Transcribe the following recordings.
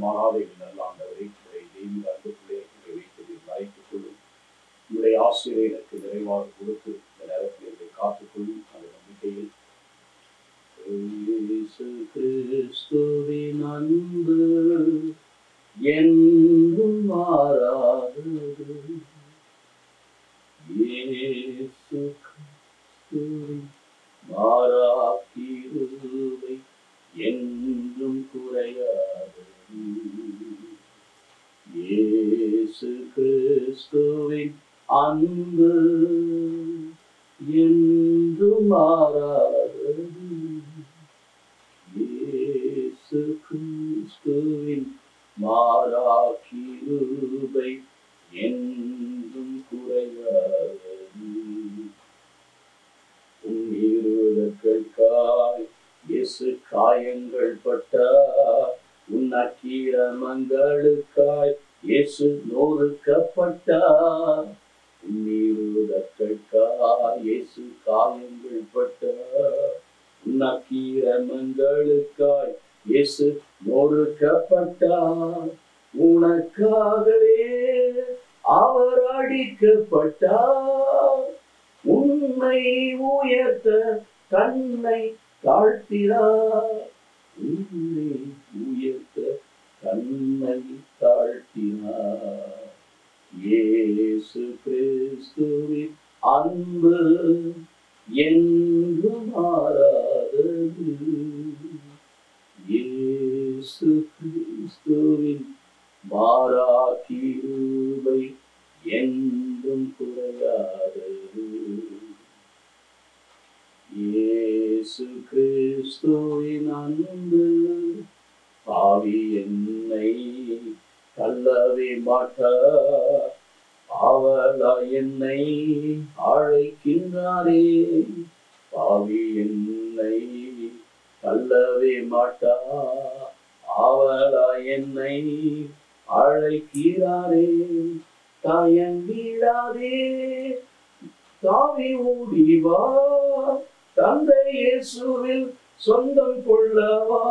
மாறாத நல்ல ஆண்டவரை உங்களுடைய தெய்வீக அன்புக்குள்ளே உங்களை வைத்து மறைத்துக் கொள்ளும். உங்களுடைய ஆசிரியரை எனக்கு நிறைவாக கொடுத்து இந்த நேரத்தில் என்னை காத்துக்கொள்ளும் அந்த நம்பிக்கையில் இயேசு கிறிஸ்துவின் அன்பு என்றும் மாறாதது. இயேசு கிறிஸ்துவின் மாறா கிருபை என்றும் குறையாதது. இயேசு கிறிஸ்துவின் அன்பு என்றும் மாறாதது. இயேசு கிறிஸ்துவின் மாறா கிருபை என்றும் குறையாதது. உன்னிருதற்காய் இயேசு காயங்கள் பட்டார், உன் அக்கிரமங்களுக்காய் இயேசு நொறுக்கப்பட்டார். உன்னிருதற்காய் இயேசு காயங்கள் பட்டார், உன் அக்கிரமங்களுக்காய் இயேசு நொறுக்கப்பட்டார். உனக்காகவே அவர் அடிக்கப்பட்டார். உன்னை உயர்த்த தன்னை தாழ்த்தினார். உன்னை உயர்த்த தன்னை தாழ்த்தினார். இயேசு கிறிஸ்துவின் அன்பு என்றும் மாறாதது. இயேசு கிறிஸ்துவின் மாறா கிருபை என்றும் குறையாதது. இயேசு கிறிஸ்துவின் அன்பு பாவி என்னை தள்ளவே மாட்டார். அவளா என்னை அழைக்கின்றாரே. பாவி என்னை தள்ளவே மாட்டார். அவளா என்னை அழைக்கிறாரே. தயங்கிடாதே, தாவி ஓடிவா, தந்தை இயேசுவில் சொந்தம் கொள்ளவா.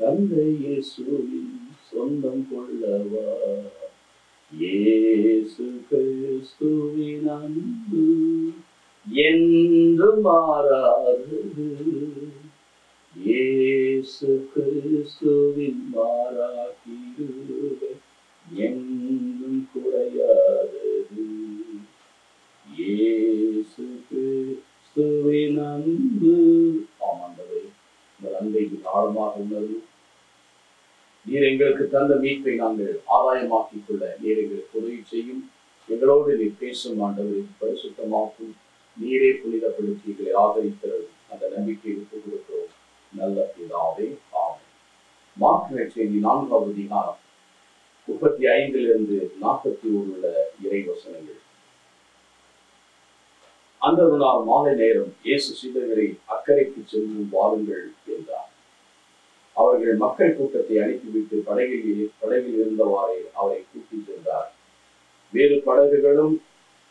தந்தை இயேசுவில் சொந்தம் கொள்ளவா. இயேசு கிறிஸ்துவின் அன்பு என்று மாறாதது. இயேசு கிறிஸ்துவின் மாறா கிருபை என்றும் குறையாதது. இயேசு கிறிஸ்துவின் அன்பு. ஆமாண்டவரே, உங்கள் அன்பை ஆழமாக உணர்வு. நீர் எங்களுக்கு தந்த மீட்பை நாங்கள் ஆதாயமாக்கிக் கொள்ள நீர் எங்களுக்கு உதவி செய்யும். எங்களோடு நீர் பேசும் ஆண்டவரை பரிசுத்தமாக்கும். நீரே புனிதப்படுத்தி எங்களை ஆதரிக்கிறது. அந்த நம்பிக்கையை விட்டுக் கொடுக்கிறோம். நல்ல பிதாவே, ஆமென். மார்க் நற்செய்தி 4வது அதிகாரம் 35 41 உள்ள இறைவசனங்கள். அந்த நாள் மாலை நேரம் இயேசு சீடர்களை அக்கறைக்கு செல்லும் வாருங்கள் என்றார். அவர்கள் மக்கள் கூட்டத்தை அனுப்பிவிட்டு படகில் இருந்தவாறே அவரை கூட்டி சென்றார். வேறு படகுகளும்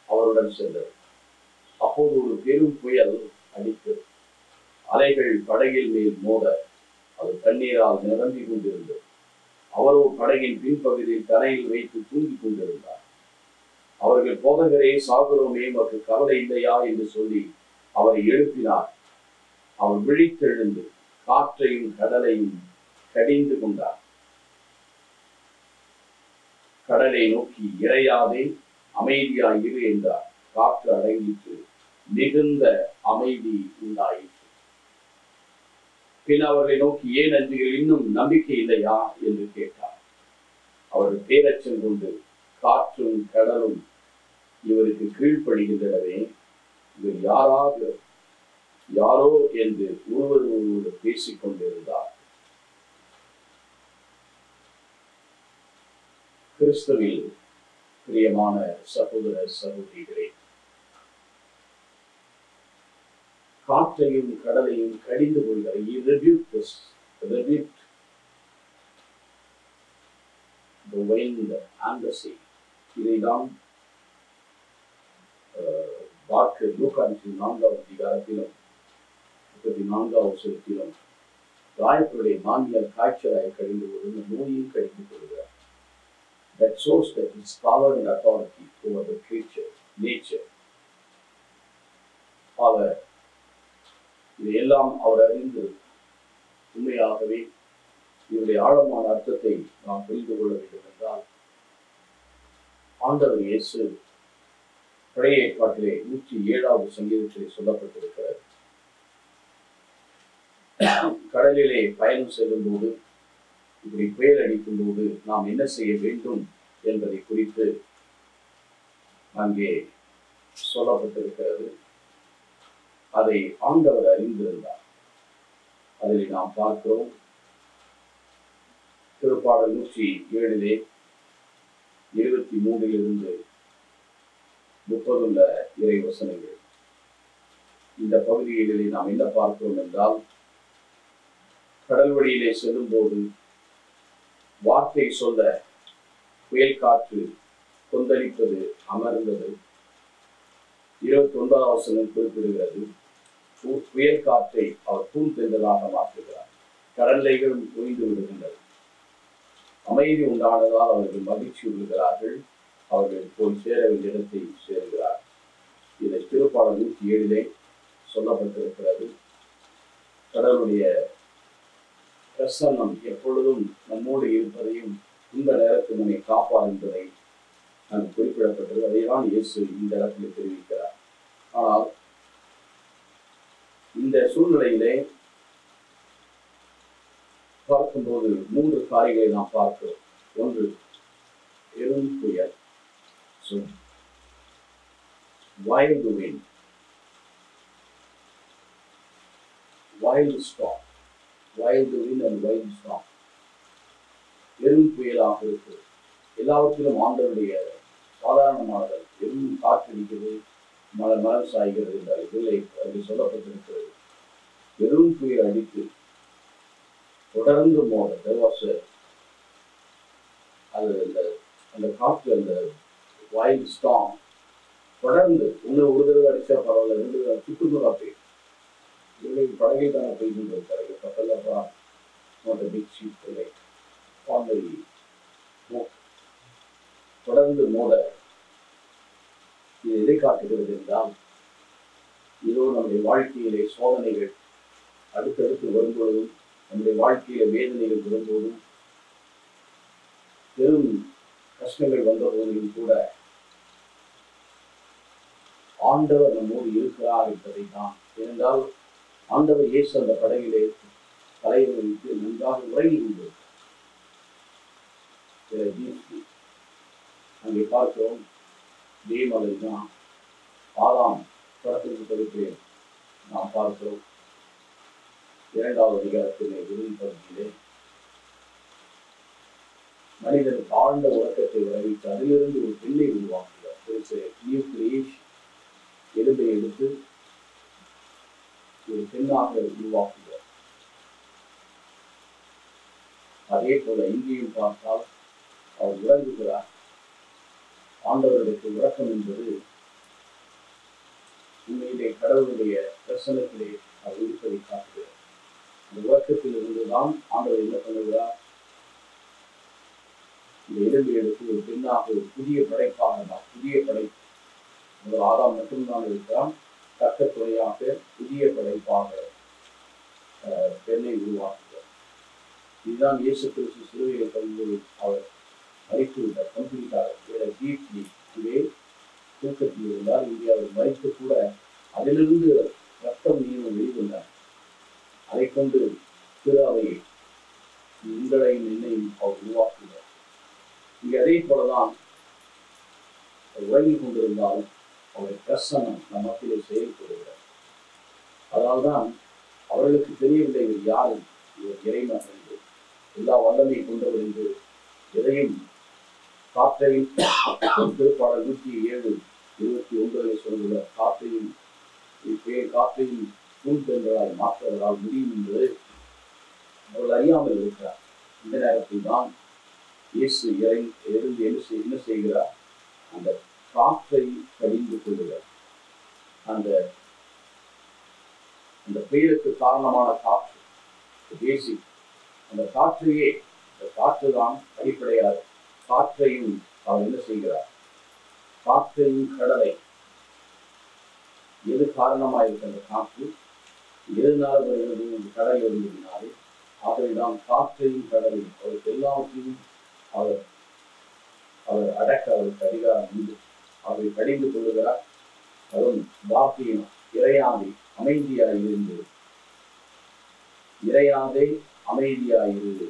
அவருடன் சென்றது. அப்போது ஒரு பெரும் புயல் அடித்தது. அலைகள் படகில் மேல் மோத அது தண்ணீரால் நிரம்பி கொண்டிருந்தது. அவரோ படகின் பின்பகுதியில் தரையில் வைத்து தூங்கிக் கொண்டிருந்தார். அவர்கள் போதகரே, சாகுறோமே, நமக்கு கவலை இல்லையா என்று சொல்லி அவரை எழுப்பினார். அவர் விழித்தெழுந்து காற்றையும் கடலையும் கடிந்து கொண்டார். கடலை நோக்கி, இறையாதே, அமைதியாய் இரு என்றார். காற்று அடங்கிற்று. மிகுந்த அமைதி உண்டாயிற்று. பின் அவர்களை நோக்கி, ஏன் அன்றிகள் இன்னும் நம்பிக்கை இல்லையா என்று கேட்டார். அவர் பேரச்சம் கொண்டு, காற்றும் கடலும் இவருக்கு கீழ்ப்படுகின்றனவே, இவர் யாரோ என்று ஒருவர் பேசிக் கொண்டிருந்தார். கிறிஸ்துவில் பிரியமான சகோதர சகோதரிகளே, காற்றையும் கடலையும் கடிந்து கொள்கிறார். He rebuked the wind and the sea. இதைதான் பார்க்க லூக்கா 4வது அதிகாரத்திலும் 34வது வசனத்திலும் ராயப்பருடைய மாநிலம் காய்ச்சலாய் கழிந்து கொண்டு நோயும் கழிந்து கொள்கிறார். That shows that his power and authority over the creature, nature. அவர் இதையெல்லாம் அவர் அறிந்து உண்மையாகவே இதனுடைய ஆழமான அர்த்தத்தை நாம் புரிந்து கொள்ள வேண்டும் என்றால், ஆண்டவர் இயேசு பழைய ஏற்பாட்டிலே 107வது சங்கீதத்திலே சொல்லப்பட்டிருக்கிறது. கடலிலே பயணம் செல்லும் போது, இப்படி புயல் அடிக்கும் போது நாம் என்ன செய்ய வேண்டும் என்பதை குறித்து அங்கே சொல்லப்பட்டிருக்கிறது. அதை ஆண்டவர் அறிந்திருந்தார். அதில் நாம் பார்க்கிறோம். திருப்பாடல் 107 23 30 இறை வசனங்கள். இந்த பகுதிகளிலே நாம் என்ன பார்க்கிறோம் என்றால், கடல் வழியிலே செல்லும் போது வார்த்தை சொல்ல புயல் காற்று கொந்தளிப்பது அமர்ந்தது. 29வது வசனம் குறிப்பிடுகிறது, புயல் காற்றை அவர் பூந்தென்றலாக மாற்றுகிறார். கடல்லைகள் ஓய்ந்து விடுகின்றது. அமைதி உண்டானதால் அவர்கள் மகிழ்ச்சி விடுகிறார்கள். அவர்கள் போய் சேர வேண்டிய இடத்தை சேருகிறார். இதை திருப்பாடல் 107 சொல்லப்பட்டிருக்கிறது. கடவுளுடைய பிரசன்னம் எப்பொழுதும் நம்மோடு இருப்பதையும் இந்த நேரத்தில் நம்மை காப்பார் என்பதை அங்கு குறிப்பிடப்பட்டது. அதைதான் இயேசு இந்த இடத்தில் தெரிவிக்கிறார். ஆனால் இந்த சூழ்நிலையிலே பார்க்கும்போது 3 காரியங்களை நாம் பார்க்கிறோம். ஒன்று, பெரும் புயல், wild wind, wild storm, wild wind and wild storm. பெரும் புயலாக இருக்கு. எல்லாவற்றிலும் ஆண்டவருடைய சாதாரணமானது. பெரும் காற்றடிக்கிறது, மரம் சாய்கிறது என்றால் இல்லை, அது சொல்லப்பட்டிருக்கிறது. பெரும் புயல் அடித்து தொடர்ந்து மோத அது அந்த காற்று, அந்த வைல்ட் ஸ்டார்ம் தொடர்ந்து ஒரு தடவை அடிச்சா பரவாயில்ல, 2 தடவை சுற்றுமுறா போயிடும். படகை தானே போயிட்டு கப்பல்லப்பா தொடர்ந்து மோத இது எதை காட்டுகிறது என்றால், இதோ நம்முடைய வாழ்க்கையிலே சோதனைகள் அடுத்தடுத்து வரும்பொழுதும், நம்முடைய வாழ்க்கையில வேதனைகள் வரும்போதும், பெரும் கஷ்டங்கள் வந்த போதிலும் கூட ஆண்டவர் நம்மோடு இருக்கிறார் என்பதை தான். ஏனென்றால் ஆண்டவர் இயேசு அந்த படகிலே தலையை வைத்து நன்றாக உறங்கி கொண்டு அங்கே பார்க்கிறோம். தேவமலை தான் ஆதாம் படத்திற்கு கொடுத்து நாம் பார்க்கிறோம். 2வது அதிகாரத்திலே இறுதி பகுதியிலே மனிதன் தாழ்ந்த உறக்கத்தை விளைவித்து அதிலிருந்து ஒரு பெண்ணை உருவாக்குகிறார். எலும்பை எடுத்து ஒரு பெண்ணாக உருவாக்குகிறார். அதே போல இங்கேயும் பார்த்தால் அவர் உறங்குகிறார். ஆண்டவர்களுக்கு உறக்கம் என்பது உண்மையிலே கடவுளுடைய பிரசனத்திலே அவர் இருப்பதை காட்டுகிறார். அந்த உறக்கத்தில் இருந்துதான் ஆண்டவர் என்ன பண்ணுகிறார், இந்த எலும்பை எடுத்து ஒரு பெண்ணாக ஒரு புதிய படைப்பாக, புதிய படைப்பு, ஒரு ஆதாம் மட்டும்தான் இருக்கிறான், தக்கத்துறையாக புதிய படைப்பாக பெண்ணை உருவாக்குகிறார். இதுதான் இயேசு கிறிஸ்து சிலுவையில் கலந்து அவர் மறித்து விட்டார். கம்ப்ளீட்டாக டீப்லி இதே தூக்கத்தில் இருந்தார். இங்கே அவர் மறித்து கூட அதிலிருந்து ரத்தம் நீரும் வெளிவந்தார். அதை கொண்டு திரு அவையை உங்களையும் என்னையும் அவர் உருவாக்குகிறார். இங்கே அதே போலதான் உறங்கிக் கொண்டிருந்தாலும் அவருடைய பிரசன்னம் நம் மத்தியிலே செயல்படுகிறார். அதனால்தான் அவர்களுக்கு தெரியவில்லை இவர் யாரும், இவர் இறைமகன் என்று, எல்லா வல்லமை கொண்டவர் என்று, எதையும் காற்றையும் திருப்பாடல் 107:29 சொல்கிற காற்றையும் பூந்தென்றலாய் மாற்றுவதால் முடியும் என்பது அவர்கள் அறியாமல் இருக்கிறார். இந்த நேரத்தில் தான் இயேசு இருந்து என்ன செய்கிறார், அந்த காற்றை கடிந்து கொள்கிறார். அந்த புயலுக்கு காரணமான காற்று பேசிக். அந்த காற்றையே, அந்த காற்று தான் அடிப்படையாக காற்றையும் அவர் என்ன செய்கிறார்? காற்றையும் கடலை எது காரணமாக இருக்க அந்த காற்று எதனால வருகிறது? இந்த கடல் இருந்ததினாலே. ஆகவேதான் காற்றையும் கடலையும் அவருக்கு எல்லாவற்றையும் அவர் அவர் அடக்க அவருக்கு அதிகாரம் உண்டு. அவரை கடிந்து கொள்ளுகிறார். அதுவும் வார்த்தையும் இறையாதே அமைதியாயிருந்து, இறையாதே அமைதியாயிரு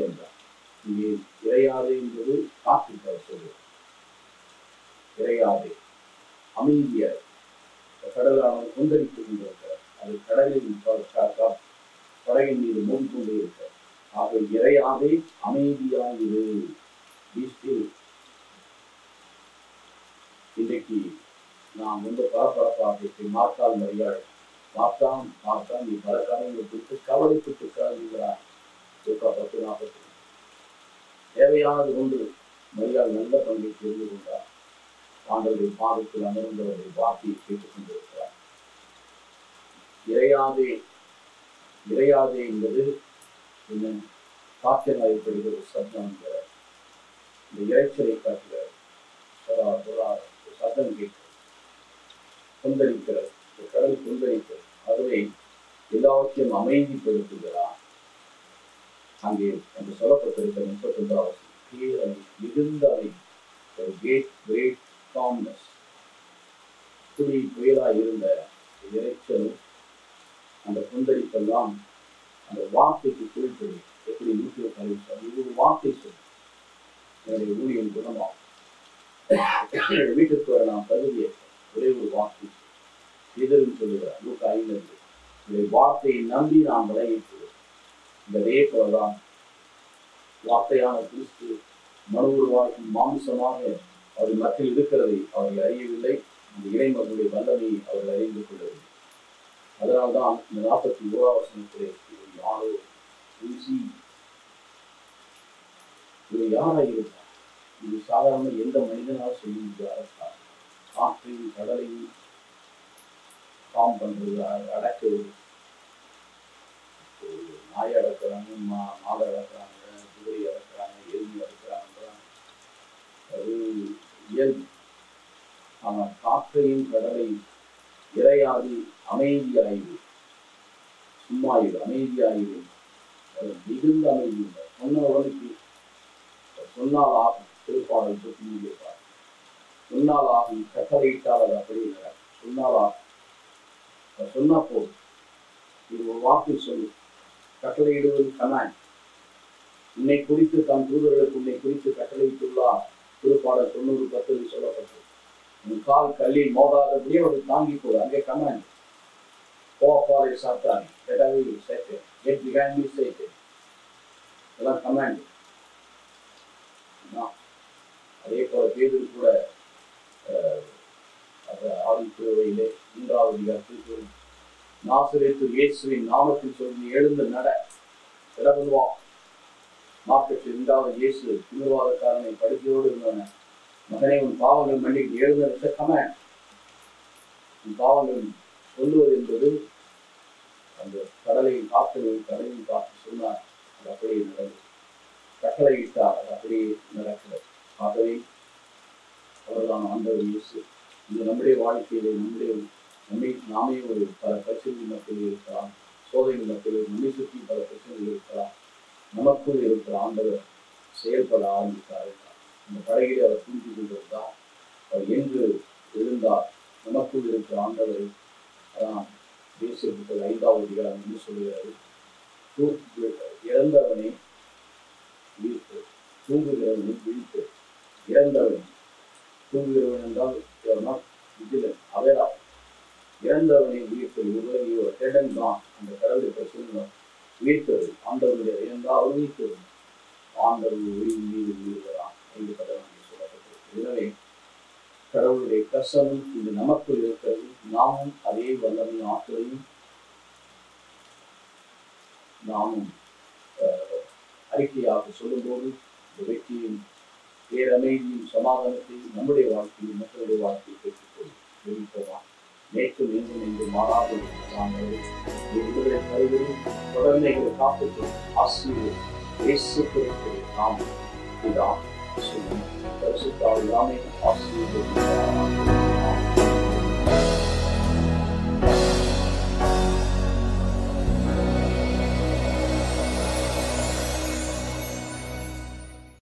என்றார். இங்கே இறையாதே என்பது காற்று சொல்வது. இறையாதே அமைதியாய். கடலானது கொந்தளித்துக் கொண்டிருக்கிறார். அது கடலில் படகின் மீது மோதிக்கொண்டே இருக்கிறார். ஆக இறையாதே அமைதியாயிரு. இன்றைக்கு நாம் ரொம்ப பரபரப்பாக மார்த்தால் மரியாள் மார்த்தான் நீ பல காரியங்களை குறித்து கவலைப்பட்டிருக்கிறார். 10:40 தேவையானது ஒன்று. மரியாள் நல்ல பங்கை தெரிந்து கொண்டார். ஆண்டவருடைய பாதத்தில் அமர்ந்தவருடைய வார்த்தையை கேட்டுக் கொண்டிருக்கிறார். இறையாதே என்பது என்ன? காற்றில் ஏற்படுகிற சப்தம் என்கிற இந்த இறைச்சலை காட்டுகிற சத்தம் கேட்கிறது, கொந்தளிக்கிறது, இந்த கடல் கொந்தளிக்கிறது. ஆகவே எல்லாவற்றையும் அமைதிப்படுத்துகிறார். அங்கே அந்த சொல்லப்பட்டிருக்கிற 31 மிகுந்த அமைதி, ஒரு கிரேட் காம்னஸ். புயலாக இருந்த இறைச்சலும் அந்த கொந்தளிப்பெல்லாம் அந்த வார்த்தைக்கு குறிப்பிடு. எப்படி 130 இது வார்த்தை சொல்லும். என்னுடைய ஊழியம் குணமாகும். வீட்டுக்கு வர நாம் பகுதியை ஒரே ஒரு வார்த்தை எதிரும் சொல்லுகிறார். 105 இந்த வார்த்தையை நம்பி நாம் விளைவிக்கிறோம். இந்த அதே போலதான் வார்த்தையான கிறிஸ்து மனு உருவாக்கி மாம்சமாக அவர் மத்தியில் இருக்கிறதை அவர்கள் அறியவில்லை. இந்த இறைமகனுடைய வல்லமையை அவர்கள் அறிந்து கொள்ளவில்லை. அதனால்தான் இந்த 41 யாரோ இது யாராக இருந்தார்? இது சாதாரண எந்த மனிதனால் செய்ய முடியாத காற்றையும் கடலையும் காம் பண்றது, அடக்குவது. நாயை அடக்குறாங்க, மாடை அடக்குறாங்க, குதிரை அடக்குறாங்க, எருமை அடக்குறாங்க. அது இயல்பு. ஆனால் காற்றையும் கடலையும் இறையாதி அமைதியாயிரு, சும்மாயிரு, அமைதியாயிரு, மிகுந்த அமைதி. சொன்னவர்களுக்கு சொன்னால் ஆகும். திருப்பாடல் சொல்லியிருப்பார். சொன்னால் ஆகும், கட்டளையிட்டால் அது அப்படி இல்லை. சொன்னால் ஆகும். சொன்னா போதும். இது ஒரு வார்த்தை சொல்லு. கட்டளையிடுவது கமாண்ட். உன்னை குறித்து தன் தூதர்களுக்கு உன்னை குறித்து கட்டளையிட்டுள்ளார். திருப்பாடல் 90:10 சொல்லப்பட்டது. உன் கால் கல்லில் மோதாதபடியே அவர்கள் தாங்கி போடு. அங்கே கமாண்ட். கோபாலை சாத்தானே, get behind me Satan. இதெல்லாம் கமாண்ட். அதே போல பேதுரு கூட ஆதித்துறையிலே 3வது அதிகாரத்தில் நாசரேத்து இயேசுவின் நாமத்தில் சொல்லி எழுந்து நட இடவா. 42 இயேசு திமிர்வாதக்காரனை படுக்கையோடு இருந்தவன, மகனே உன் பாவங்கள் மன்னிக்கு எழுந்த கமாண்ட். உன் பாவங்கள் சொல்லுவது என்பது அந்த கடலையும் காற்றையும் கடலையும் காற்று சொன்னார். அது அப்படியே நடந்தது. கட்டளையிட்டார். அது அப்படியே நடக்கிறது. ஆகவே அவர்தான் ஆண்டவர் இயேசு. இது நம்முடைய வாழ்க்கையிலே நாமே ஒரு பல பிரச்சனைகள் மத்தியில் இருக்கலாம், சோதனைகள் மத்தியில் நம்மை சுற்றி பல பிரச்சனைகள் இருக்கலாம். நமக்குள் இருக்கிற ஆண்டவர் செயல்பட ஆரம்பித்தார். இந்த படகிலே அவர் புரிந்து கொண்டிருந்தார். அவர் எங்கு எழுந்தார்? நமக்குள் இருக்கிற ஆண்டவரை அதான் தேசிய 5வது அதிகாரம் என்று சொல்லுகிறது. இறந்தவனை வீழ்த்து, தூங்குகிறவனை வீழ்த்து. இறந்தவன் தூங்குகிறவன் என்றால் அவேரா. இறந்தவனை வீழ்த்தது தான் அந்த கடவுளுக்கு சொல்லணும். வீழ்த்தது ஆண்டவனுடைய இறந்தாலும் வீழ்த்தது ஆண்டவர் உயிர் மீது வீழ்கிறான் என்று சொல்லப்பட்டது. எனவே கடவுளுடைய கசமும் இது நமக்குள் இருக்கிறது. நாமும் அதே வல்லமை ஆற்றலையும் நாமும் அறிக்கையாக சொல்லும்போது இந்த வெற்றியும் பேரமைதியும் சமாதானத்தையும் நம்முடைய வாழ்க்கையில் மக்களுடைய வாழ்க்கையை பெற்றுக்கொள்வோம். நேற்று மீண்டும் இன்று மாறாது நாங்கள் விடுதலை தருகிறோம். தொடர்ந்து எங்களை காத்துக்கு ஆசீர்வதி இயேசு கிறிஸ்துவின் நாமம் பிதா சுதன் பரிசுத்த ஆவியானவரின் ஆசீர்வாதம்.